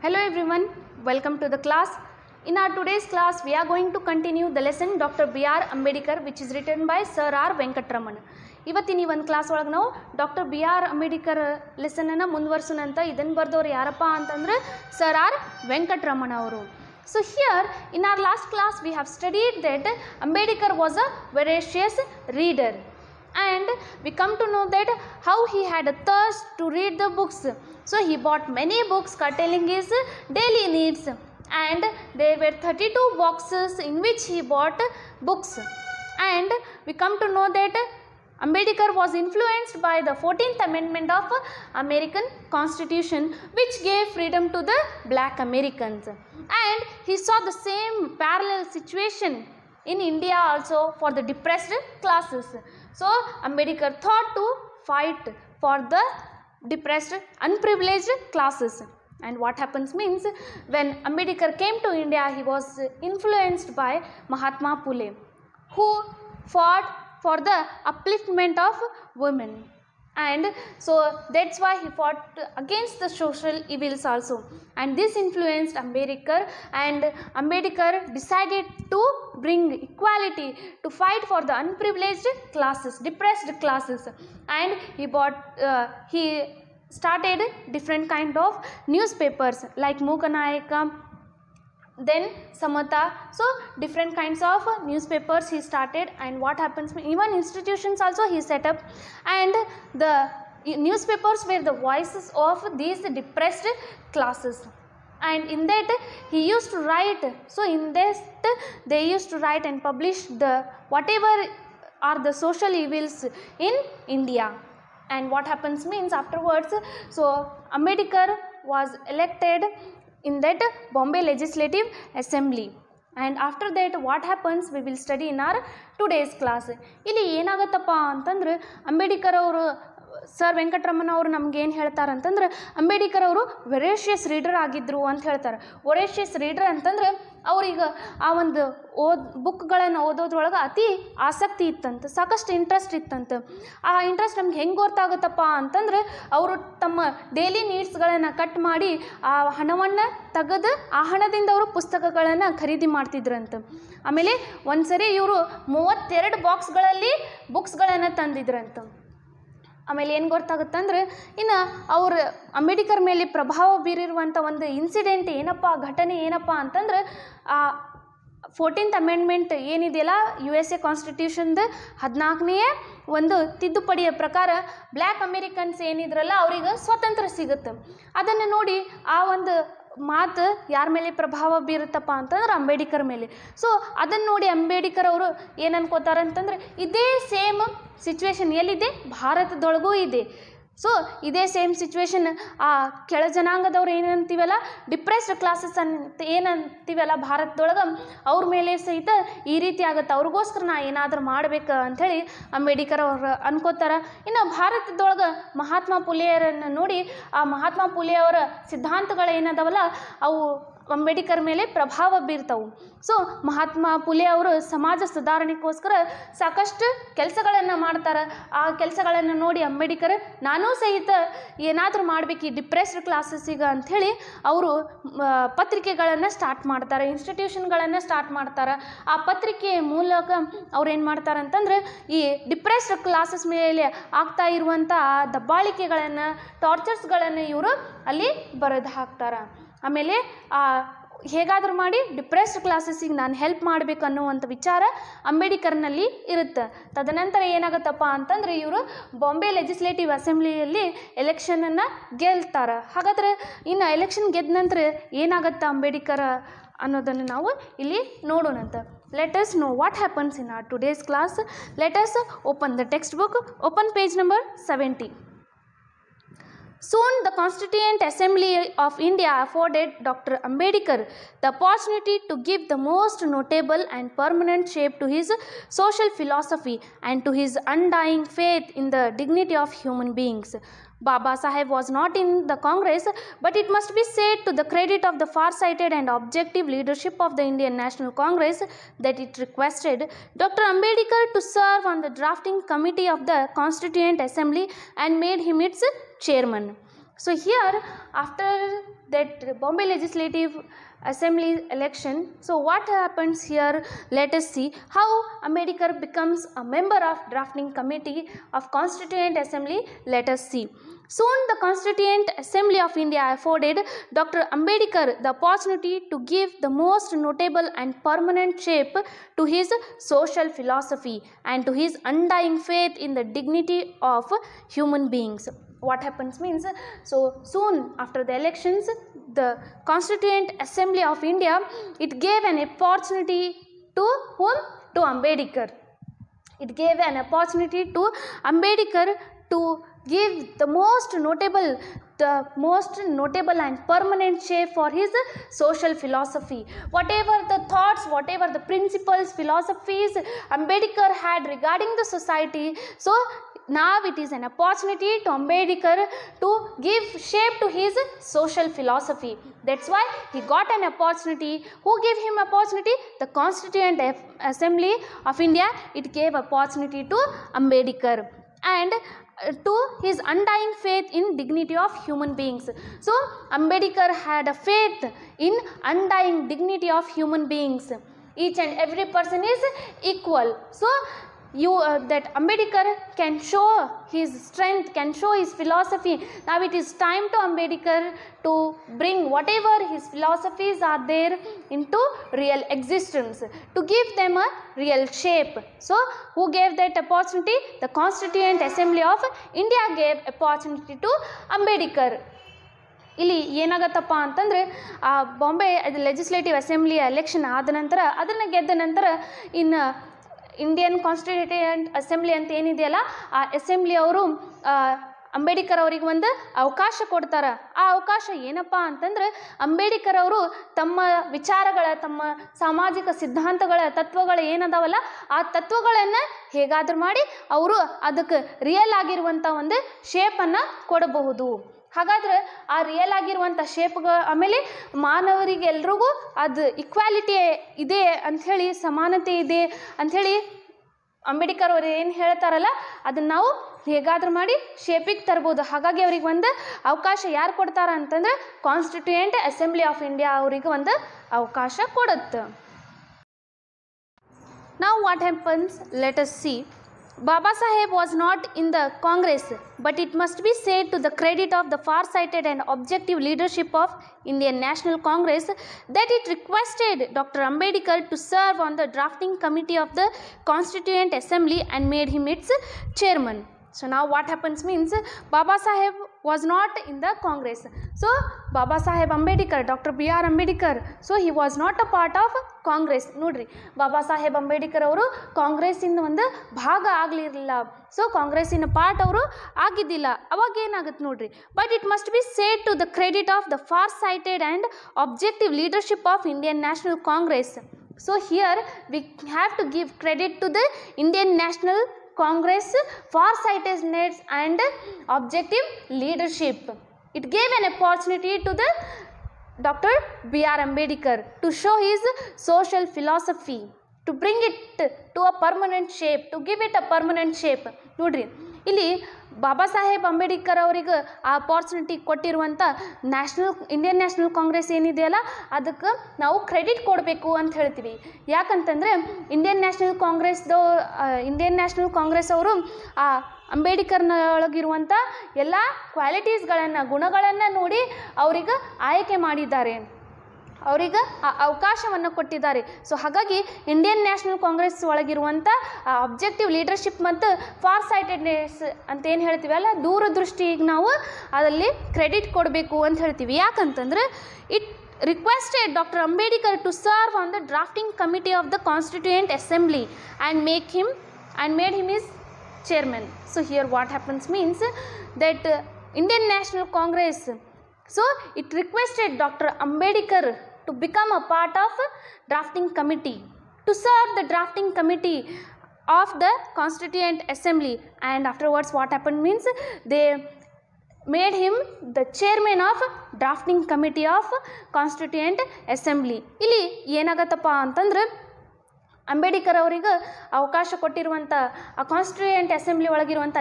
Hello everyone, welcome to the class. In our today's class, we are going to continue the lesson Dr. B.R. Ambedkar, which is written by Sir R. Venkatraman. ಇವತ್ತಿನ ಈ ಒಂದು class ಒಳಗೆ ನಾವು doctor B R Ambedkar ಲೆಸನನ್ನು ಮುಂದುವರ್ಸೋಣಂತ ಇದನ್ನು ಬರೆದವ್ರು ಯಾರಪ್ಪ ಅಂತಂದ್ರೆ sir R Venkataramana ಅವರು. So here in our last class we have studied that Ambedkar was a voracious reader and we come to know that how he had a thirst to read the books. So he bought many books curtailing his daily needs and there were 32 boxes in which he bought books. And we come to know that Ambedkar was influenced by the 14th Amendment of American Constitution, which gave freedom to the black Americans. And he saw the same parallel situation in India also for the depressed classes. So Ambedkar thought to fight for the depressed, unprivileged classes. And what happens means, when Ambedkar came to India, he was influenced by Mahatma Phule, who fought for the upliftment of women. And so that's why he fought against the social evils also. And this influenced Ambedkar, and Ambedkar decided to bring equality, to fight for the unprivileged classes, depressed classes. And he started different kind of newspapers like Mookanayaka, then Samata. So different kinds of newspapers he started, and what happens, even institutions also he set up, and the newspapers were the voices of these depressed classes. And in that he used to write, so in that they used to write and publish the whatever are the social evils in India. And what happens means, afterwards, so Ambedkar was elected in that Bombay Legislative Assembly. And after that what happens, we will study in our today's class. ಇಲ್ಲಿ ಏನಾಗುತ್ತಪ್ಪ ಅಂತಂದ್ರೆ, ಅಂಬೇಡ್ಕರ್ ಅವರು sir Venkataramana ಅವರು ನಮ್ಗೆ ಏನು ಹೇಳ್ತಾರೆ ಅಂತಂದ್ರೆ, ಅಂಬೇಡ್ಕರ್ ಅವರು ವೆರೇಷಿಯಸ್ reader ಆಗಿದ್ದರು ಅಂತ ಹೇಳ್ತಾರೆ. ವೆರೇಷಿಯಸ್ ರೀಡರ್ ಅಂತಂದ್ರೆ ಅವ್ರಿಗೆ ಆ ಒಂದು ಬುಕ್ಗಳನ್ನು ಓದೋದ್ರೊಳಗೆ ಅತಿ ಆಸಕ್ತಿ ಇತ್ತಂತ, ಸಾಕಷ್ಟು ಇಂಟ್ರೆಸ್ಟ್ ಇತ್ತಂತ. ಆ ಇಂಟ್ರೆಸ್ಟ್ ನಮ್ಗೆ ಹೆಂಗೆ ಗೊತ್ತಾಗುತ್ತಪ್ಪ ಅಂತಂದ್ರೆ, ಅವರು ತಮ್ಮ ಡೈಲಿ ನೀಡ್ಸ್ಗಳನ್ನು ಕಟ್ ಮಾಡಿ ಆ ಹಣವನ್ನು ತೆಗೆದು ಆ ಹಣದಿಂದ ಅವರು ಪುಸ್ತಕಗಳನ್ನು ಖರೀದಿ ಮಾಡ್ತಿದ್ರಂತ. ಆಮೇಲೆ ಒಂದು ಸರಿ ಇವರು 32 ಬಾಕ್ಸ್ಗಳಲ್ಲಿ ಬುಕ್ಸ್ಗಳನ್ನು ತಂದಿದ್ರಂತ. ಆಮೇಲೆ ಏನು ಗೊತ್ತಾಗುತ್ತಂದ್ರೆ, ಇನ್ನು ಅವರು ಅಂಬೇಡ್ಕರ್ ಮೇಲೆ ಪ್ರಭಾವ ಬೀರಿರುವಂಥ ಒಂದು ಇನ್ಸಿಡೆಂಟ್ ಏನಪ್ಪ, ಘಟನೆ ಏನಪ್ಪ ಅಂತಂದ್ರೆ, ಆ 14th ಅಮೆಂಡ್ಮೆಂಟ್ ಏನಿದೆಯಲ್ಲ USA ಕಾನ್ಸ್ಟಿಟ್ಯೂಷನ್ದು 14ನೇ ಒಂದು ತಿದ್ದುಪಡಿಯ ಪ್ರಕಾರ ಬ್ಲ್ಯಾಕ್ ಅಮೇರಿಕನ್ಸ್ ಏನಿದ್ರಲ್ಲ ಅವ್ರಿಗೆ ಸ್ವಾತಂತ್ರ್ಯ ಸಿಗುತ್ತೆ. ಅದನ್ನು ನೋಡಿ ಆ ಒಂದು ಮಾತು ಯಾರ ಮೇಲೆ ಪ್ರಭಾವ ಬೀರುತ್ತಪ್ಪ ಅಂತಂದ್ರೆ ಅಂಬೇಡ್ಕರ್ ಮೇಲೆ. ಸೊ ಅದನ್ನು ನೋಡಿ ಅಂಬೇಡ್ಕರ್ ಅವರು ಏನು ಅನ್ಕೋತಾರೆ ಅಂತಂದ್ರೆ, ಇದೇ ಸೇಮ್ ಸಿಚುವೇಶನ್ ಎಲ್ಲಿದೆ, ಭಾರತದೊಳಗೂ ಇದೆ. ಸೊ ಇದೇ ಸೇಮ್ ಸಿಚುವೇಶನ್ ಆ ಕೆಳ ಜನಾಂಗದವ್ರು ಏನಂತೀವಲ್ಲ, ಡಿಪ್ರೆಸ್ಡ್ ಕ್ಲಾಸಸ್ ಅಂತ ಏನಂತೀವಲ್ಲ ಭಾರತದೊಳಗೆ, ಅವ್ರ ಮೇಲೆ ಸಹಿತ ಈ ರೀತಿ ಆಗುತ್ತೆ. ಅವ್ರಿಗೋಸ್ಕರ ನಾ ಏನಾದರೂ ಮಾಡ್ಬೇಕು ಅಂಥೇಳಿ ಅಂಬೇಡ್ಕರ್ ಅವ್ರು ಅನ್ಕೋತಾರೆ. ಇನ್ನು ಭಾರತದೊಳಗೆ ಮಹಾತ್ಮ ಫುಲೆಯರನ್ನು ನೋಡಿ, ಆ ಮಹಾತ್ಮ ಫುಲೆಯವರ ಸಿದ್ಧಾಂತಗಳು ಏನದವಲ್ಲ ಅವು ಅಂಬೇಡ್ಕರ್ ಮೇಲೆ ಪ್ರಭಾವ ಬೀರ್ತಾವು. ಸೊ ಮಹಾತ್ಮ ಫುಲೆ ಅವರು ಸಮಾಜ ಸುಧಾರಣೆಗೋಸ್ಕರ ಸಾಕಷ್ಟು ಕೆಲಸಗಳನ್ನು ಮಾಡ್ತಾರೆ. ಆ ಕೆಲಸಗಳನ್ನು ನೋಡಿ ಅಂಬೇಡ್ಕರ್ ನಾನೂ ಸಹಿತ ಏನಾದರೂ ಮಾಡಬೇಕು ಈ ಡಿಪ್ರೆಸ್ಡ್ ಕ್ಲಾಸಸ್ಸಿಗೆ ಅಂಥೇಳಿ ಅವರು ಪತ್ರಿಕೆಗಳನ್ನು ಸ್ಟಾರ್ಟ್ ಮಾಡ್ತಾರೆ, ಇನ್ಸ್ಟಿಟ್ಯೂಷನ್ಗಳನ್ನು ಸ್ಟಾರ್ಟ್ ಮಾಡ್ತಾರೆ. ಆ ಪತ್ರಿಕೆಯ ಮೂಲಕ ಅವ್ರು ಏನು ಮಾಡ್ತಾರೆ ಅಂತಂದ್ರೆ, ಈ ಡಿಪ್ರೆಸ್ಡ್ ಕ್ಲಾಸಸ್ ಮೇಲೆ ಆಗ್ತಾ ಇರುವಂಥ ದಬ್ಬಾಳಿಕೆಗಳನ್ನು, ಟಾರ್ಚರ್ಸ್ಗಳನ್ನು ಇವರು ಅಲ್ಲಿ ಬರೆದು ಹಾಕ್ತಾರೆ. ಆಮೇಲೆ ಹೇಗಾದರೂ ಮಾಡಿ ಡಿಪ್ರೆಸ್ಡ್ ಕ್ಲಾಸಸ್ಸಿಗೆ ನಾನು ಹೆಲ್ಪ್ ಮಾಡಬೇಕು ಅನ್ನುವಂಥ ವಿಚಾರ ಅಂಬೇಡ್ಕರ್ನಲ್ಲಿ ಇರುತ್ತೆ. ತದನಂತರ ಏನಾಗುತ್ತಪ್ಪ ಅಂತಂದರೆ, ಇವರು ಬಾಂಬೆ ಲೆಜಿಸ್ಲೇಟಿವ್ ಅಸೆಂಬ್ಲಿಯಲ್ಲಿ ಎಲೆಕ್ಷನನ್ನು ಗೆಲ್ತಾರೆ. ಹಾಗಾದರೆ ಇನ್ನು ಎಲೆಕ್ಷನ್ ಗೆದ್ದ ನಂತರ ಏನಾಗುತ್ತೆ ಅಂಬೇಡ್ಕರ್ ಅನ್ನೋದನ್ನು ನಾವು ಇಲ್ಲಿ ನೋಡೋಣಂತ. Let us know what happens in our today's class. Let us open the textbook. Open page number 70. Soon the Constituent Assembly of India afforded Dr. Ambedkar the opportunity to give the most notable and permanent shape to his social philosophy and to his undying faith in the dignity of human beings. Baba Saheb was not in the Congress, but it must be said to the credit of the far-sighted and objective leadership of the Indian National Congress that it requested Dr. Ambedkar to serve on the drafting committee of the Constituent Assembly and made him its chairman. So here, after that Bombay Legislative Assembly election, so what happens here, let us see how Ambedkar becomes a member of drafting committee of Constituent Assembly. Let us see. Soon the Constituent Assembly of India afforded Dr. Ambedkar the opportunity to give the most notable and permanent shape to his social philosophy and to his undying faith in the dignity of human beings. What happens means, so soon after the elections, the Constituent Assembly of India, it gave an opportunity to whom? To Ambedkar. It gave an opportunity to Ambedkar to give the most notable and permanent shape for his social philosophy. Whatever the thoughts, whatever the principles, philosophies Ambedkar had regarding the society, so now it is an opportunity to Ambedkar to give shape to his social philosophy. That's why he got an opportunity. Who gave him opportunity? The Constituent Assembly of India. It gave opportunity to Ambedkar and to his undying faith in dignity of human beings. So Ambedkar had a faith in undying dignity of human beings. Each and every person is equal. So that Ambedkar can show his strength, can show his philosophy. Now it is time to Ambedkar to bring whatever his philosophies are there into real existence, to give them a real shape. So who gave that opportunity? The Constituent Assembly of India gave opportunity to Ambedkar. ಇಲ್ಲಿ ಏನಾಗತ್ತಪ್ಪ ಅಂತಂದರೆ ಆ Bombay legislative assembly election ಆದ ನಂತರ, ಅದನ್ನು ಗೆದ್ದ ನಂತರ ಇನ್ನು Indian constituent assembly ಅಂತ ಏನಿದೆಯಲ್ಲ, ಆ ಅಸೆಂಬ್ಲಿ ಅವರು ಅಂಬೇಡ್ಕರ್ ಅವರಿಗೆ ಒಂದು ಅವಕಾಶ ಕೊಡ್ತಾರೆ. ಆ ಅವಕಾಶ ಏನಪ್ಪ ಅಂತಂದರೆ, ಅಂಬೇಡ್ಕರ್ ಅವರು ತಮ್ಮ ವಿಚಾರಗಳ, ತಮ್ಮ ಸಾಮಾಜಿಕ ಸಿದ್ಧಾಂತಗಳ, ತತ್ವಗಳು ಏನದಾವಲ್ಲ, ಆ ತತ್ವಗಳನ್ನು ಹೇಗಾದರೂ ಮಾಡಿ ಅವರು ಅದಕ್ಕೆ ರಿಯಲ್ ಆಗಿರುವಂಥ ಒಂದು ಶೇಪನ್ನು ಕೊಡಬಹುದು. ಹಾಗಾದ್ರೆ ಆ ರಿಯಲ್ ಆಗಿರುವಂಥ ಶೇಪ್ಗಳು, ಆಮೇಲೆ ಮಾನವರಿಗೆ ಎಲ್ರಿಗೂ ಅದು ಇಕ್ವಾಲಿಟಿ ಇದೆ ಅಂಥೇಳಿ, ಸಮಾನತೆ ಇದೆ ಅಂಥೇಳಿ ಅಂಬೇಡ್ಕರ್ ಅವರು ಏನು ಹೇಳ್ತಾರಲ್ಲ, ಅದನ್ನು ನಾವು ಹೇಗಾದರೂ ಮಾಡಿ ಶೇಪಿಗೆ ತರ್ಬೋದು. ಹಾಗಾಗಿ ಅವ್ರಿಗೆ ಒಂದು ಅವಕಾಶ ಯಾರು ಕೊಡ್ತಾರ ಅಂತಂದರೆ ಕಾನ್ಸ್ಟಿಟ್ಯೂಯೆಂಟ್ ಅಸೆಂಬ್ಲಿ ಆಫ್ ಇಂಡಿಯಾ ಅವರಿಗೆ ಒಂದು ಅವಕಾಶ ಕೊಡುತ್ತೆ. Now what happens? Let us see. Baba Saheb was not in the Congress, but it must be said to the credit of the far-sighted and objective leadership of Indian National Congress that it requested Dr. Ambedkar to serve on the drafting committee of the Constituent Assembly and made him its chairman. So now what happens means, Baba Saheb was not in the Congress. So Baba Saheb Ambedkar, Dr. B.R. Ambedkar, so he was not a part of Congress. ನೋಡ್ರಿ, ಬಾಬಾ ಸಾಹೇಬ್ ಅಂಬೇಡ್ಕರ್ ಅವರು ಕಾಂಗ್ರೆಸ್ಸಿಂದ ಒಂದು ಭಾಗ ಆಗಲಿರಲಿಲ್ಲ. So ಕಾಂಗ್ರೆಸ್ಸಿನ part ಅವರು ಆಗಿದ್ದಿಲ್ಲ. ಅವಾಗ ಏನಾಗುತ್ತೆ ನೋಡ್ರಿ, but it must be said to the credit of the far sighted and objective leadership of Indian national Congress. So here we have to give credit to the Indian National Congress far-sightedness and objective leadership. It gave an opportunity to the Dr. B.R. Ambedkar to show his social philosophy, to bring it to a permanent shape, to give it a permanent shape. ನೋಡ್ರಿ, ಇಲ್ಲಿ ಬಾಬಾ ಸಾಹೇಬ್ ಅಂಬೇಡ್ಕರ್ ಅವರಿಗೆ ಆ opportunity ಕೊಟ್ಟಿರುವಂಥ Indian national Congress ಏನಿದೆಯಲ್ಲ, ಅದಕ್ಕೆ ನಾವು credit ಕೊಡಬೇಕು ಅಂತ ಹೇಳ್ತೀವಿ. ಯಾಕಂತಂದರೆ ಇಂಡಿಯನ್ ನ್ಯಾಷನಲ್ ಕಾಂಗ್ರೆಸ್ ಅವರು ಆ ಅಂಬೇಡ್ಕರ್ನೊಳಗಿರುವಂಥ ಎಲ್ಲ ಕ್ವಾಲಿಟೀಸ್ಗಳನ್ನು, ಗುಣಗಳನ್ನು ನೋಡಿ ಅವರಿಗೆ ಆಯ್ಕೆ ಮಾಡಿದ್ದಾರೆ, ಅವರಿಗೆ ಆ ಅವಕಾಶವನ್ನು ಕೊಟ್ಟಿದ್ದಾರೆ. ಸೊ ಹಾಗಾಗಿ ಇಂಡಿಯನ್ ನ್ಯಾಷನಲ್ ಕಾಂಗ್ರೆಸ್ ಒಳಗಿರುವಂಥ ಅಬ್ಜೆಕ್ಟಿವ್ ಲೀಡರ್ಶಿಪ್ ಮತ್ತು ಫಾರ್ ಸೈಟೆಡ್ನೆಸ್ ಅಂತ ಏನು ಹೇಳ್ತೀವಲ್ಲ, ದೂರದೃಷ್ಟಿಗೆ ನಾವು ಅದರಲ್ಲಿ ಕ್ರೆಡಿಟ್ ಕೊಡಬೇಕು ಅಂತ ಹೇಳ್ತೀವಿ. ಯಾಕಂತಂದರೆ it requested Dr. Ambedkar to serve on the drafting committee of the Constituent Assembly and made him his chairman. So here what happens means that Indian National Congress, so it requested Dr. Ambedkar to become a part of drafting committee, to serve the drafting committee of the Constituent Assembly, and afterwards what happened means they made him the chairman of drafting committee of Constituent Assembly. ಇಲ್ಲಿ ಏನಾಗತ್ತಪ್ಪ ಅಂತಂದ್ರೆ ಅಂಬೇಡ್ಕರ್ ಅವರಿಗೆ ಅವಕಾಶ ಕೊಟ್ಟಿರುವಂಥ ಆ constituent assembly ಒಳಗಿರುವಂಥ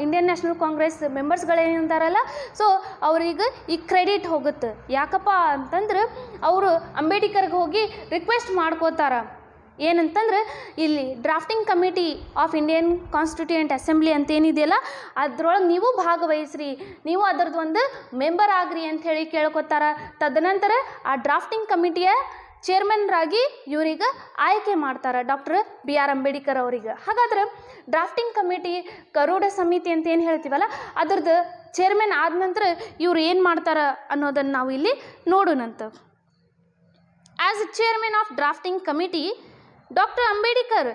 Indian national Congress ಮೆಂಬರ್ಸ್ಗಳೇನಿದ್ದಾರಲ್ಲ, so ಅವ್ರಿಗೆ ಈ ಕ್ರೆಡಿಟ್ ಹೋಗುತ್ತೆ. ಯಾಕಪ್ಪ ಅಂತಂದ್ರೆ ಅವರು ಅಂಬೇಡ್ಕರ್ಗೆ ಹೋಗಿ ರಿಕ್ವೆಸ್ಟ್ ಮಾಡ್ಕೋತಾರ. ಏನಂತಂದ್ರೆ ಇಲ್ಲಿ drafting committee of Indian constituent assembly ಅಂತ ಏನಿದೆಯಲ್ಲ ಅದ್ರೊಳಗೆ ನೀವು ಭಾಗವಹಿಸ್ರಿ, ನೀವು ಅದರದ್ದು ಒಂದು ಮೆಂಬರ್ ಆಗ್ರಿ ಅಂತ ಹೇಳಿ ಕೇಳ್ಕೊತಾರ. ತದನಂತರ ಆ ಡ್ರಾಫ್ಟಿಂಗ್ ಕಮಿಟಿಯ ಚೇರ್ಮನ್ರಾಗಿ ಇವ್ರಿಗೆ ಆಯ್ಕೆ ಮಾಡ್ತಾರೆ ಡಾಕ್ಟರ್ ಬಿ ಆರ್ ಅಂಬೇಡ್ಕರ್ ಅವರಿಗೆ. ಹಾಗಾದ್ರೆ ಡ್ರಾಫ್ಟಿಂಗ್ ಕಮಿಟಿ ಗರುಡ ಸಮಿತಿ ಅಂತ ಏನು ಹೇಳ್ತೀವಲ್ಲ ಅದ್ರದ್ದು ಚೇರ್ಮನ್ ಆದ ನಂತರ ಇವ್ರು ಏನು ಮಾಡ್ತಾರೆ ಅನ್ನೋದನ್ನು ನಾವು ಇಲ್ಲಿ ನೋಡೋಣಂತ. As a chairman of drafting committee, Dr. Ambedkar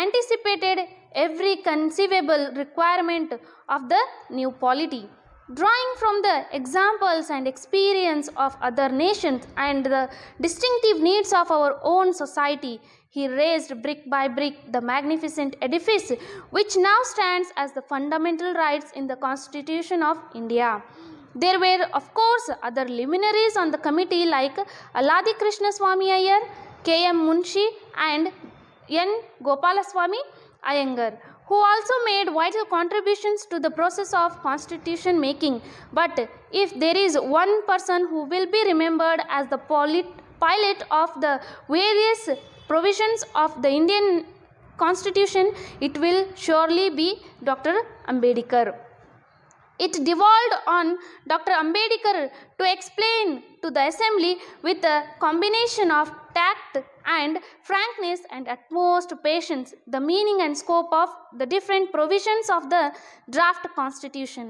anticipated every conceivable requirement of the new polity, drawing from the examples and experience of other nations and the distinctive needs of our own society. He raised brick by brick the magnificent edifice which now stands as the fundamental rights in the Constitution of India. There were, of course, other luminaries on the committee like Alladi Krishna Swami Iyer, K.M. Munshi and N. Gopalaswamy Iyengar, who also made vital contributions to the process of constitution making. But if there is one person who will be remembered as the pilot of the various provisions of the Indian Constitution, it will surely be Dr. Ambedkar. It devolved on Dr. Ambedkar to explain to the assembly with a combination of tact and frankness and utmost patience the meaning and scope of the different provisions of the draft constitution.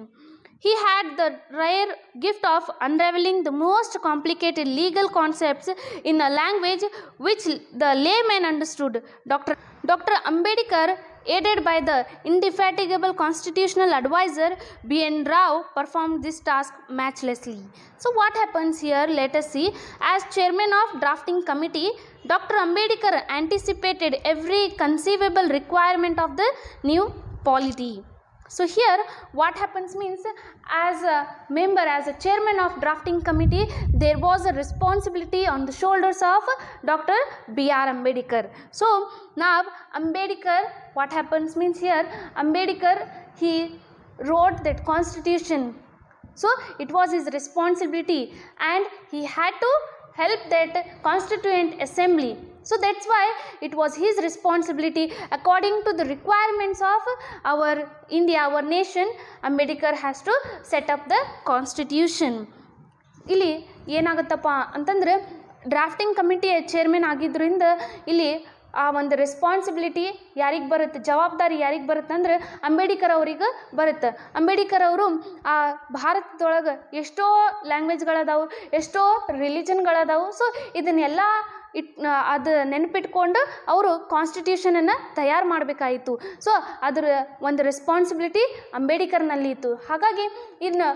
He had the rare gift of unraveling the most complicated legal concepts in a language which the layman understood. Dr. Ambedkar, aided by the indefatigable constitutional advisor B.N. Rao, performed this task matchlessly. So what happens here? Let us see. As chairman of drafting committee, Dr. Ambedkar anticipated every conceivable requirement of the new polity. So here what happens means, as a member, as a chairman of drafting committee, there was a responsibility on the shoulders of Dr. B.R. Ambedkar. So now Ambedkar, what happens means here, Ambedkar, he wrote that constitution. So it was his responsibility and he had to help that constituent assembly. So that's why it was his responsibility according to the requirements of our India, our nation. Ambedkar has to set up the constitution. ಇಲ್ಲಿ ಏನಾಗುತ್ತಪ್ಪ ಅಂತಂದ್ರೆ drafting ಕಮಿಟಿಯ chairman ಆಗಿದ್ದರಿಂದ ಇಲ್ಲಿ ಆ ಒಂದು responsibility ಯಾರಿಗೆ ಬರುತ್ತೆ, ಜವಾಬ್ದಾರಿ ಯಾರಿಗೆ ಬರುತ್ತೆ ಅಂದ್ರೆ ಅಂಬೇಡ್ಕರ್ ಅವ್ರಿಗೆ ಬರುತ್ತೆ. ಅಂಬೇಡ್ಕರ್ ಅವರು ಆ ಭಾರತದೊಳಗೆ ಎಷ್ಟೋ ಲ್ಯಾಂಗ್ವೇಜ್ಗಳದಾವು, ಎಷ್ಟೋ ರಿಲಿಜನ್ಗಳದಾವು. ಸೊ ಇದನ್ನೆಲ್ಲ ಅದು ನೆನಪಿಟ್ಕೊಂಡು ಅವರು ಕಾನ್ಸ್ಟಿಟ್ಯೂಷನನ್ನು ತಯಾರು ಮಾಡಬೇಕಾಯಿತು. ಸೊ ಅದರ ಒಂದು ರೆಸ್ಪಾನ್ಸಿಬಿಲಿಟಿ ಅಂಬೇಡ್ಕರ್ನಲ್ಲಿ ಇತ್ತು. ಹಾಗಾಗಿ ಇನ್ನು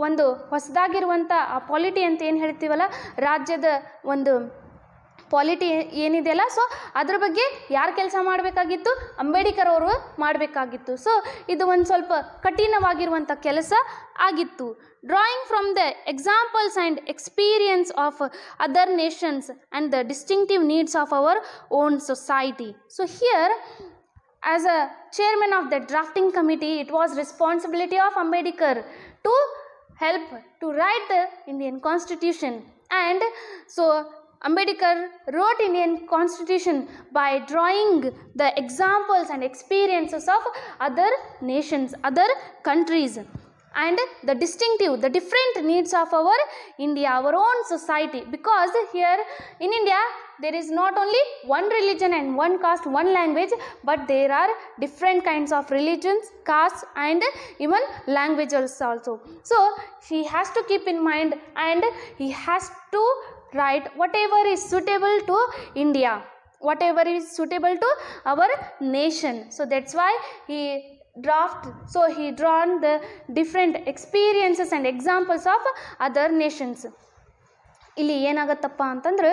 ಒಂದು ಹೊಸದಾಗಿರುವಂಥ ಆ ಪಾಲಿಟಿ ಅಂತ ಏನು ಹೇಳ್ತೀವಲ್ಲ, ರಾಜ್ಯದ ಒಂದು ಪಾಲಿಟಿ ಏನಿದೆಯಲ್ಲ, ಸೊ ಅದ್ರ ಬಗ್ಗೆ ಯಾರು ಕೆಲಸ ಮಾಡಬೇಕಾಗಿತ್ತು? ಅಂಬೇಡ್ಕರ್ ಅವರು ಮಾಡಬೇಕಾಗಿತ್ತು. ಸೊ ಇದು ಒಂದು ಸ್ವಲ್ಪ ಕಠಿಣವಾಗಿರುವಂಥ ಕೆಲಸ ಆಗಿತ್ತು. Drawing from the examples and experience of other Nations and the distinctive needs of our own society. So here as a chairman of the drafting committee, it was responsibility of Ambedkar to help to write the Indian Constitution. And so Ambedkar wrote Indian Constitution by drawing the examples and experiences of other nations, other countries, and the distinctive, the different needs of our India, our own society. Because here in India there is not only one religion and one caste, one language, but there are different kinds of religions, castes, and even languages also. So he has to keep in mind and he has to write whatever is suitable to India, whatever is suitable to our nation. So that's why he drawn the different experiences and examples of other nations. ಇಲ್ಲಿ ಏನಾಗತ್ತಪ್ಪ ಅಂತಂದ್ರೆ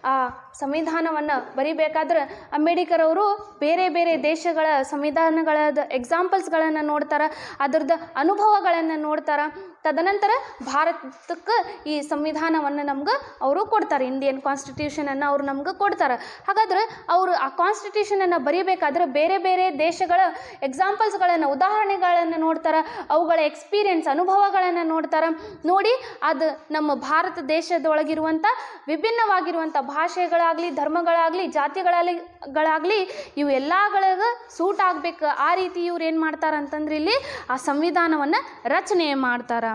ಆ ಸಂವಿಧಾನವನ್ನು ಬರಿಬೇಕಾದ್ರೆ ಅಂಬೇಡ್ಕರ್ ಅವರು ಬೇರೆ ಬೇರೆ ದೇಶಗಳ ಸಂವಿಧಾನಗಳ ಎಕ್ಸಾಂಪಲ್ಸ್ಗಳನ್ನು ನೋಡ್ತಾರೆ, ಅದರದ್ದು ಅನುಭವಗಳನ್ನು ನೋಡ್ತಾರೆ. ತದನಂತರ ಭಾರತಕ್ಕೆ ಈ ಸಂವಿಧಾನವನ್ನು ನಮ್ಗೆ ಅವರು ಕೊಡ್ತಾರೆ, ಇಂಡಿಯನ್ ಕಾನ್ಸ್ಟಿಟ್ಯೂಷನನ್ನು ಅವರು ನಮ್ಗೆ ಕೊಡ್ತಾರೆ. ಹಾಗಾದ್ರೆ ಅವರು ಆ ಕಾನ್ಸ್ಟಿಟ್ಯೂಷನನ್ನು ಬರೀಬೇಕಾದ್ರೆ ಬೇರೆ ಬೇರೆ ದೇಶಗಳ ಎಕ್ಸಾಂಪಲ್ಸ್ಗಳನ್ನು, ಉದಾಹರಣೆಗಳನ್ನು ನೋಡ್ತಾರೆ, ಅವುಗಳ ಎಕ್ಸ್ಪೀರಿಯನ್ಸ್, ಅನುಭವಗಳನ್ನು ನೋಡ್ತಾರೆ. ನೋಡಿ ಅದು ನಮ್ಮ ಭಾರತ ದೇಶದೊಳಗಿರುವಂಥ ವಿಭಿನ್ನವಾಗಿರುವಂಥ ಭಾಷೆಗಳಾಗಲಿ, ಧರ್ಮಗಳಾಗಲಿ, ಜಾತಿಗಳಾಗಲಿ ಇವು ಎಲ್ಲಗಳಿಗೆ ಸೂಟ್ ಆಗಬೇಕು. ಆ ರೀತಿ ಇವ್ರು ಏನು ಮಾಡ್ತಾರೆ ಅಂತಂದ್ರೆ ಇಲ್ಲಿ ಆ ಸಂವಿಧಾನವನ್ನು ರಚನೆ ಮಾಡ್ತಾರೆ.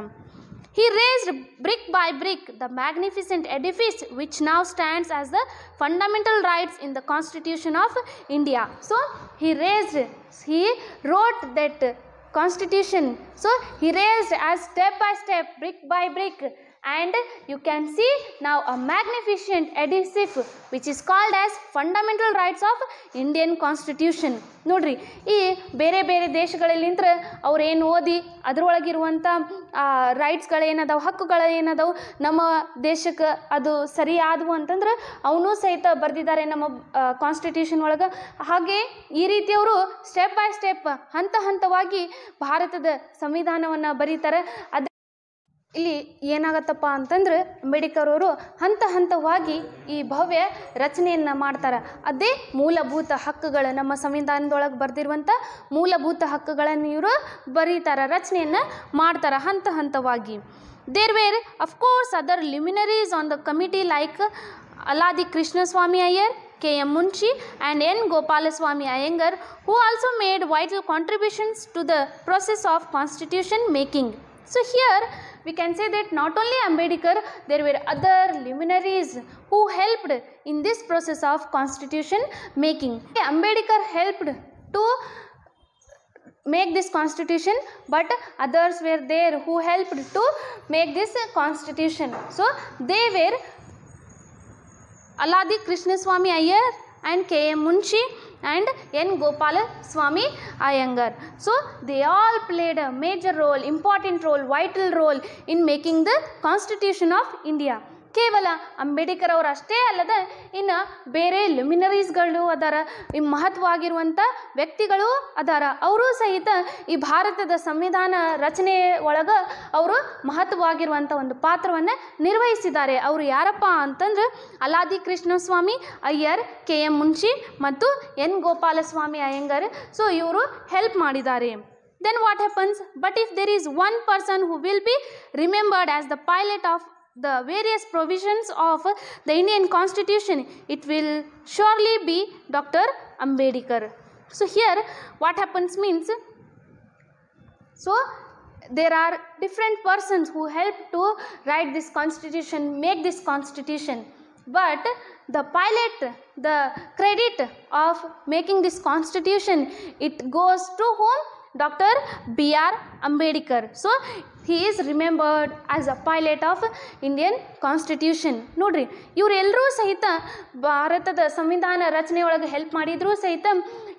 He raised brick by brick the magnificent edifice which now stands as the fundamental rights in the Constitution of India. So he wrote that Constitution. So he raised as step by step, brick by brick, and you can see now a magnificent edifice which is called as fundamental rights of Indian Constitution. ನೋಡ್ರಿ, ಈ ಬೇರೆ ಬೇರೆ ದೇಶಗಳಲ್ಲಿಂತ್ರ ಅವ್ರು ಏನು ಓದಿ ಅದರೊಳಗಿರುವಂಥ ರೈಟ್ಸ್ಗಳೇನದಾವು, ಹಕ್ಕುಗಳೇನದಾವು ನಮ್ಮ ದೇಶಕ್ಕೆ ಅದು ಸರಿ ಆದವು ಅಂತಂದ್ರೆ ಅವನು ಸಹಿತ ಬರೆದಿದ್ದಾರೆ ನಮ್ಮ ಕಾನ್ಸ್ಟಿಟ್ಯೂಷನ್ ಒಳಗೆ. ಹಾಗೆ ಈ ರೀತಿ ಅವರು ಸ್ಟೆಪ್ ಬೈ ಸ್ಟೆಪ್, ಹಂತ ಹಂತವಾಗಿ ಭಾರತದ ಸಂವಿಧಾನವನ್ನು ಬರೀತಾರೆ. ಇಲ್ಲಿ ಏನಾಗತ್ತಪ್ಪ ಅಂತಂದ್ರೆ ಅಂಬೇಡ್ಕರ್ ಅವರು ಹಂತ ಹಂತವಾಗಿ ಈ ಭವ್ಯ ರಚನೆಯನ್ನು ಮಾಡ್ತಾರೆ. ಅದೇ ಮೂಲಭೂತ ಹಕ್ಕುಗಳು, ನಮ್ಮ ಸಂವಿಧಾನದೊಳಗೆ ಬರೆದಿರುವಂಥ ಮೂಲಭೂತ ಹಕ್ಕುಗಳನ್ನು ಇವರು ಬರೀತಾರೆ, ರಚನೆಯನ್ನು ಮಾಡ್ತಾರೆ ಹಂತ ಹಂತವಾಗಿ. There were of course other luminaries on the committee like Alladi Krishnaswamy Iyer, K.M. Munshi and N. Gopalaswamy Iyengar, who also made vital contributions to the process of constitution making. So here we can say that not only Ambedkar, there were other luminaries who helped in this process of constitution making. Ambedkar helped to make this constitution, but others were there who helped to make this constitution. So they were Alladi Krishnaswamy Iyer and K.M. Munshi and N. Gopalaswamy Iyengar. So they all played a major role, important role, vital role in making the Constitution of India. ಕೇವಲ ಅಂಬೇಡ್ಕರ್ ಅವರು ಅಷ್ಟೇ ಅಲ್ಲದೆ ಇನ್ನು ಬೇರೆ ಲುಮಿನರೀಸ್ಗಳು ಅದಾರ, ಈ ಮಹತ್ವವಾಗಿರುವಂಥ ವ್ಯಕ್ತಿಗಳು ಅದಾರ. ಅವರು ಸಹಿತ ಈ ಭಾರತದ ಸಂವಿಧಾನ ರಚನೆ ಒಳಗೆ ಅವರು ಮಹತ್ವವಾಗಿರುವಂಥ ಒಂದು ಪಾತ್ರವನ್ನು ನಿರ್ವಹಿಸಿದ್ದಾರೆ. ಅವರು ಯಾರಪ್ಪ ಅಂತಂದ್ರೆ ಅಲ್ಲಾದಿ ಕೃಷ್ಣಸ್ವಾಮಿ ಅಯ್ಯರ್, K.M. ಮುನ್ಷಿ ಮತ್ತು N. ಗೋಪಾಲಸ್ವಾಮಿ ಅಯ್ಯಂಗರ್. ಸೊ ಇವರು ಹೆಲ್ಪ್ ಮಾಡಿದ್ದಾರೆ. Then what happens? But if there is one person who will be remembered as the pilot of the various provisions of the Indian Constitution, it will surely be Dr. Ambedkar. So here what happens means, so there are different persons who help to write this constitution, make this constitution, but the pilot, the credit of making this constitution, it goes to whom? Dr. B.R. Ambedkar. So he is remembered as a pilot of Indian Constitution. ನೋಡ್ರಿ, ಇವರೆಲ್ಲರೂ ಸಹಿತ ಭಾರತದ ಸಂವಿಧಾನ ರಚನೆ ಒಳಗೆ help ಮಾಡಿದ್ರು ಸಹಿತ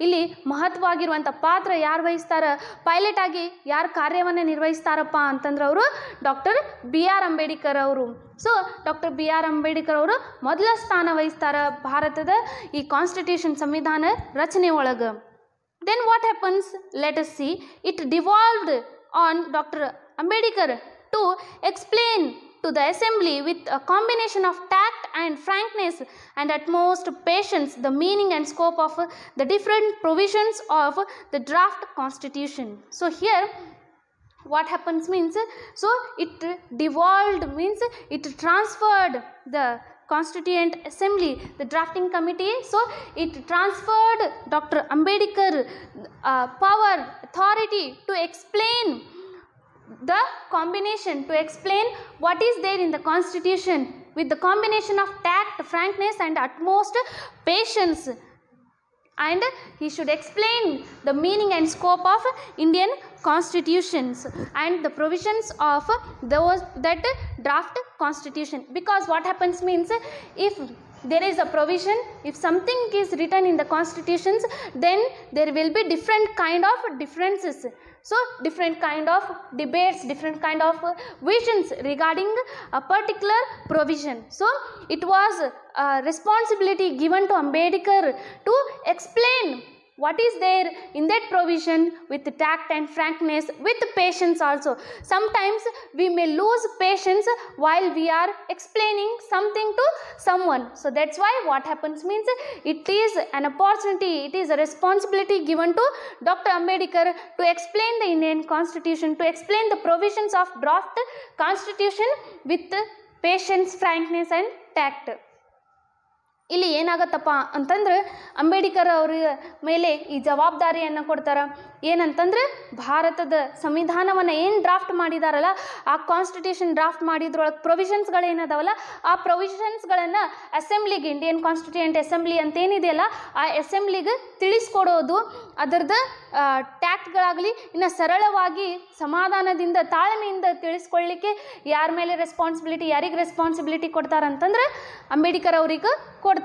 ಇಲ್ಲಿ ಮಹತ್ವವಾಗಿರುವಂಥ ಪಾತ್ರ ಯಾರು ವಹಿಸ್ತಾರ, ಪೈಲಟ್ ಆಗಿ ಯಾರು ಕಾರ್ಯವನ್ನು ನಿರ್ವಹಿಸ್ತಾರಪ್ಪ ಅಂತಂದ್ರೆ ಅವರು ಡಾಕ್ಟರ್ B.R. ಅಂಬೇಡ್ಕರ್ ಅವರು. So doctor B.R. ಅಂಬೇಡ್ಕರ್ ಅವರು ಮೊದಲ ಸ್ಥಾನ ವಹಿಸ್ತಾರ ಭಾರತದ ಈ ಕಾನ್ಸ್ಟಿಟ್ಯೂಷನ್ ಸಂವಿಧಾನ ರಚನೆ ಒಳಗೆ. Then what happens? Let us see. It devolved on Dr. Ambedkar to explain to the assembly with a combination of tact and frankness and utmost patience the meaning and scope of the different provisions of the draft constitution. So here what happens means, so it devolved means it transferred the Constituent Assembly, the drafting committee, so it transferred Dr. Ambedkar power, authority to explain the combination, to explain what is there in the constitution with the combination of tact, frankness and utmost patience. And he should explain the meaning and scope of Indian constitutions and the provisions of those that draft constitution. Because what happens means, if there is a provision, if something is written in the constitutions, then there will be different kind of differences. So different kind of debates, different kind of visions regarding a particular provision. So it was a responsibility given to Ambedkar to explain what is there in that provision with tact and frankness, with patience also. Sometimes we may lose patience while we are explaining something to someone. So that's why what happens means it is an opportunity, it is a responsibility given to Dr. Ambedkar to explain the Indian Constitution, to explain the provisions of draft Constitution with patience, frankness and tact. ಇಲ್ಲಿ ಏನಾಗತ್ತಪ್ಪ ಅಂತಂದ್ರೆ ಅಂಬೇಡ್ಕರ್ ಅವ್ರ ಮೇಲೆ ಈ ಜವಾಬ್ದಾರಿಯನ್ನು ಕೊಡ್ತಾರೆ. ಏನಂತಂದ್ರೆ ಭಾರತದ ಸಂವಿಧಾನವನ್ನು ಏನು ಡ್ರಾಫ್ಟ್ ಮಾಡಿದಾರಲ್ಲ, ಆ ಕಾನ್ಸ್ಟಿಟ್ಯೂಷನ್ ಡ್ರಾಫ್ಟ್ ಮಾಡಿದ್ರೊಳಗೆ ಪ್ರೊವಿಷನ್ಸ್ಗಳೇನದಾವಲ್ಲ, ಆ ಪ್ರೊವಿಷನ್ಸ್ಗಳನ್ನು ಅಸೆಂಬ್ಲಿಗೆ, ಇಂಡಿಯನ್ ಕಾನ್ಸ್ಟಿಟ್ಯೂಯೆಂಟ್ ಅಸೆಂಬ್ಲಿ ಅಂತೇನಿದೆಯಲ್ಲ ಆ ಅಸೆಂಬ್ಲಿಗೆ ತಿಳಿಸ್ಕೊಡೋದು, ಅದರದ್ದು ಟ್ಯಾಕ್ಟ್ಗಳಾಗಲಿ ಇನ್ನು ಸರಳವಾಗಿ ಸಮಾಧಾನದಿಂದ ತಾಳ್ಮೆಯಿಂದ ತಿಳಿಸ್ಕೊಳ್ಳಿಕ್ಕೆ ಯಾರ ಮೇಲೆ ರೆಸ್ಪಾನ್ಸಿಬಿಲಿಟಿ, ಯಾರಿಗೆ ರೆಸ್ಪಾನ್ಸಿಬಿಲಿಟಿ ಕೊಡ್ತಾರಂತಂದ್ರೆ ಅಂಬೇಡ್ಕರ್ ಅವ್ರಿಗೆ ಕೊಡ್ತಾರೆ.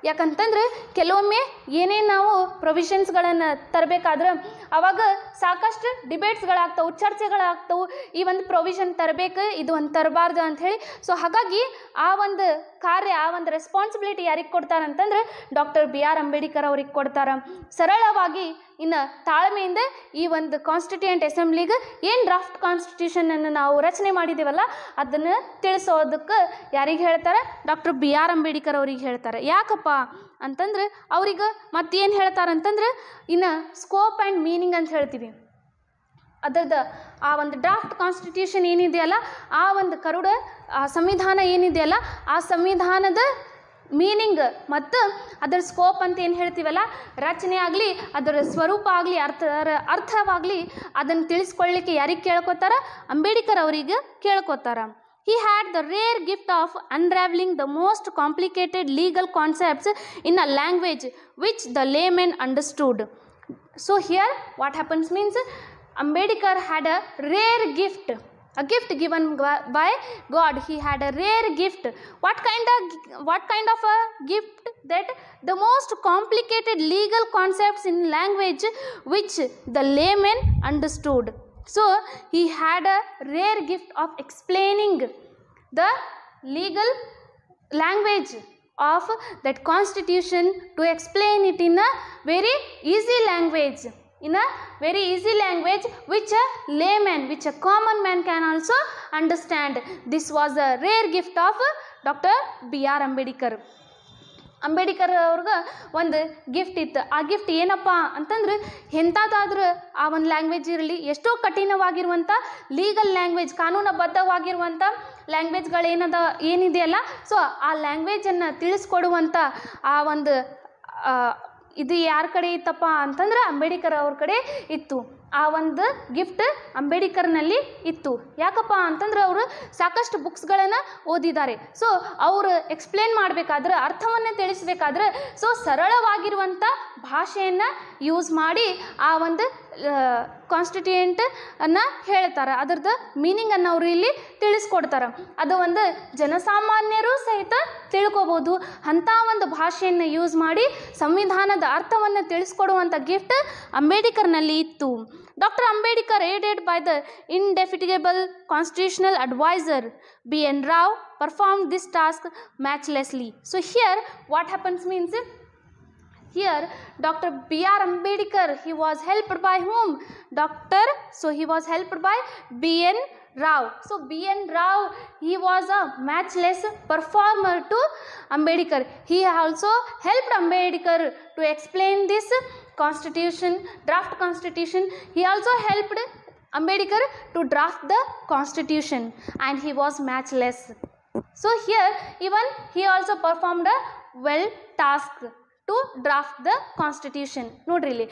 ಯಾಕಂತಂದ್ರೆ ಕೆಲವೊಮ್ಮೆ ಏನೇನು ನಾವು ಪ್ರೊವಿಷನ್ಸ್ಗಳನ್ನು ತರಬೇಕಾದ್ರೆ ಅವಾಗ ಸಾಕಷ್ಟು ಡಿಬೇಟ್ಸ್ಗಳಾಗ್ತವೆ, ಚರ್ಚೆಗಳಾಗ್ತವೆ, ಈ ಒಂದು ಪ್ರೊವಿಷನ್ ತರಬೇಕು, ಇದು ಒಂದು ತರಬಾರ್ದು ಅಂಥೇಳಿ. ಸೊ ಹಾಗಾಗಿ ಆ ಒಂದು ಕಾರ್ಯ, ಆ ಒಂದು ರೆಸ್ಪಾನ್ಸಿಬಿಲಿಟಿ ಯಾರಿಗೆ ಕೊಡ್ತಾರಂತಂದ್ರೆ ಡಾಕ್ಟರ್ BR ಅಂಬೇಡ್ಕರ್ ಅವ್ರಿಗೆ ಕೊಡ್ತಾರೆ. ಸರಳವಾಗಿ ಇನ್ನು ತಾಳ್ಮೆಯಿಂದ ಈ ಒಂದು ಕಾನ್ಸ್ಟಿಟ್ಯೂಯೆಂಟ್ ಅಸೆಂಬ್ಲಿಗೆ ಏನು ಡ್ರಾಫ್ಟ್ ಕಾನ್ಸ್ಟಿಟ್ಯೂಷನನ್ನು ನಾವು ರಚನೆ ಮಾಡಿದ್ದೀವಲ್ಲ ಅದನ್ನು ತಿಳಿಸೋದಕ್ಕೆ ಯಾರಿಗೆ ಹೇಳ್ತಾರೆ, ಡಾಕ್ಟರ್ BR ಅಂಬೇಡ್ಕರ್ ಅವ್ರಿಗೆ ಹೇಳ್ತಾರೆ. ಯಾಕಪ್ಪ ಅಂತಂದ್ರೆ ಅವ್ರಿಗೆ ಮತ್ತೇನು ಹೇಳ್ತಾರಂತಂದ್ರೆ ಇನ್ನು ಸ್ಕೋಪ್ ಆ್ಯಂಡ್ ಮೀನಿಂಗ್ ಅಂತ ಹೇಳ್ತೀವಿ. ಅದರದ್ದು ಆ ಒಂದು ಡ್ರಾಫ್ಟ್ ಕಾನ್ಸ್ಟಿಟ್ಯೂಷನ್ ಏನಿದೆಯಲ್ಲ, ಆ ಒಂದು ಕರಡು ಸಂವಿಧಾನ ಏನಿದೆಯಲ್ಲ, ಆ ಸಂವಿಧಾನದ ಮೀನಿಂಗ್ ಮತ್ತು ಅದರ ಸ್ಕೋಪ್ ಅಂತ ಏನು ಹೇಳ್ತೀವಲ್ಲ, ರಚನೆ ಆಗಲಿ, ಅದರ ಸ್ವರೂಪ ಆಗಲಿ, ಅರ್ಥವಾಗಲಿ ಅದನ್ನು ತಿಳಿಸ್ಕೊಳ್ಳಿಕ್ಕೆ ಯಾರಿಗೆ ಕೇಳ್ಕೊತಾರ, ಅಂಬೇಡ್ಕರ್ ಅವರಿಗೆ ಕೇಳ್ಕೊತಾರ. He had the rare gift of unraveling the most complicated legal concepts in a language which the layman understood. So here what happens means Ambedkar had a rare gift, a gift given by God. He had a rare gift. What kind of a gift? That the most complicated legal concepts in language which the layman understood. So he had a rare gift of explaining the legal language of that constitution, to explain it in a very easy language, which a layman, which a common man can also understand. This was a rare gift of Dr. BR Ambedkar. Ambedkar ಅವ್ರಿಗೆ ಒಂದು gift ಇತ್ತು. ಆ gift ಏನಪ್ಪ ಅಂತಂದ್ರೆ ಎಂಥದ್ದಾದ್ರೂ ಆ ಒಂದು language ಇರಲಿ, ಎಷ್ಟೋ ಕಠಿಣವಾಗಿರುವಂಥ ಲೀಗಲ್ ಲ್ಯಾಂಗ್ವೇಜ್, ಕಾನೂನುಬದ್ಧವಾಗಿರುವಂಥ ಏನಿದೆಯಲ್ಲ, ಸೊ ಆ ಲ್ಯಾಂಗ್ವೇಜನ್ನು ತಿಳಿಸ್ಕೊಡುವಂಥ ಆ ಒಂದು ಇದು ಯಾರ ಕಡೆ ಇತ್ತಪ್ಪ ಅಂತಂದ್ರೆ ಅಂಬೇಡ್ಕರ್ ಅವ್ರ ಕಡೆ ಇತ್ತು. ಆ ಒಂದು ಗಿಫ್ಟ್ ಅಂಬೇಡ್ಕರ್ನಲ್ಲಿ ಇತ್ತು. ಯಾಕಪ್ಪ ಅಂತಂದ್ರೆ ಅವರು ಸಾಕಷ್ಟು ಬುಕ್ಸ್ಗಳನ್ನು ಓದಿದ್ದಾರೆ. ಸೊ ಅವರು ಎಕ್ಸ್ಪ್ಲೇನ್ ಮಾಡಬೇಕಾದ್ರೆ, ಅರ್ಥವನ್ನು ತಿಳಿಸ್ಬೇಕಾದ್ರೆ ಸೊ ಸರಳವಾಗಿರುವಂಥ ಭಾಷೆಯನ್ನು ಯೂಸ್ ಮಾಡಿ ಆ ಒಂದು ಕಾನ್ಸ್ಟಿಟ್ಯೂಯೆಂಟನ್ನು ಹೇಳ್ತಾರೆ. ಅದರದ್ದು ಮೀನಿಂಗನ್ನು ಅವರು ಇಲ್ಲಿ ತಿಳಿಸ್ಕೊಡ್ತಾರೆ. ಅದು ಒಂದು ಜನಸಾಮಾನ್ಯರು ಸಹಿತ ತಿಳ್ಕೊಬೋದು. ಅಂಥ ಒಂದು ಭಾಷೆಯನ್ನು ಯೂಸ್ ಮಾಡಿ ಸಂವಿಧಾನದ ಅರ್ಥವನ್ನು ತಿಳಿಸ್ಕೊಡುವಂಥ ಗಿಫ್ಟ್ ಅಂಬೇಡ್ಕರ್ನಲ್ಲಿ ಇತ್ತು. Dr. Ambedkar, aided by the indefatigable constitutional advisor B.N. Rao, performed this task matchlessly. So here what happens means, here Dr. B.R. Ambedkar, he was helped by whom? He was helped by B.N. Rao. So B.N. Rao, he was a matchless performer to Ambedkar. He also helped Ambedkar to explain this constitution, draft constitution. He also helped Ambedkar to draft the constitution, and he was matchless. So here even he also performed a well task to draft the constitution. ನೋಡ್ರಿ ಇಲ್ಲಿ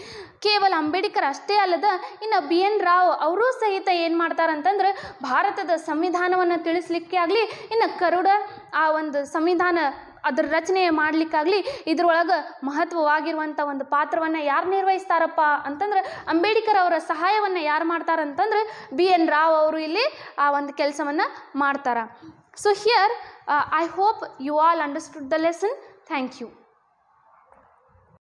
ಕೇವಲ ಅಂಬೇಡ್ಕರ್ ಅಷ್ಟೇ ಅಲ್ಲದ ಇನ್ನು B.N. Rao ಅವರು ಸಹಿತ ಏನು ಮಾಡ್ತಾರಂತಂದ್ರೆ ಭಾರತದ ಸಂವಿಧಾನವನ್ನು ತಿಳಿಸ್ಲಿಕ್ಕೆ ಆಗಲಿ, ಇನ್ನು ಕರುಡ ಆ ಒಂದು ಸಂವಿಧಾನ ಅದರ ರಚನೆ ಮಾಡಲಿಕ್ಕಾಗಲಿ ಇದರೊಳಗೆ ಮಹತ್ವವಾಗಿರುವಂಥ ಒಂದು ಪಾತ್ರವನ್ನು ಯಾರು ನಿರ್ವಹಿಸ್ತಾರಪ್ಪ ಅಂತಂದ್ರೆ ಅಂಬೇಡ್ಕರ್ ಅವರ ಸಹಾಯವನ್ನು ಯಾರು ಮಾಡ್ತಾರಂತಂದ್ರೆ B.N. ರಾವ್ ಅವರು ಇಲ್ಲಿ ಆ ಒಂದು ಕೆಲಸವನ್ನು ಮಾಡ್ತಾರೆ. So here I hope you all understood the lesson. Thank you.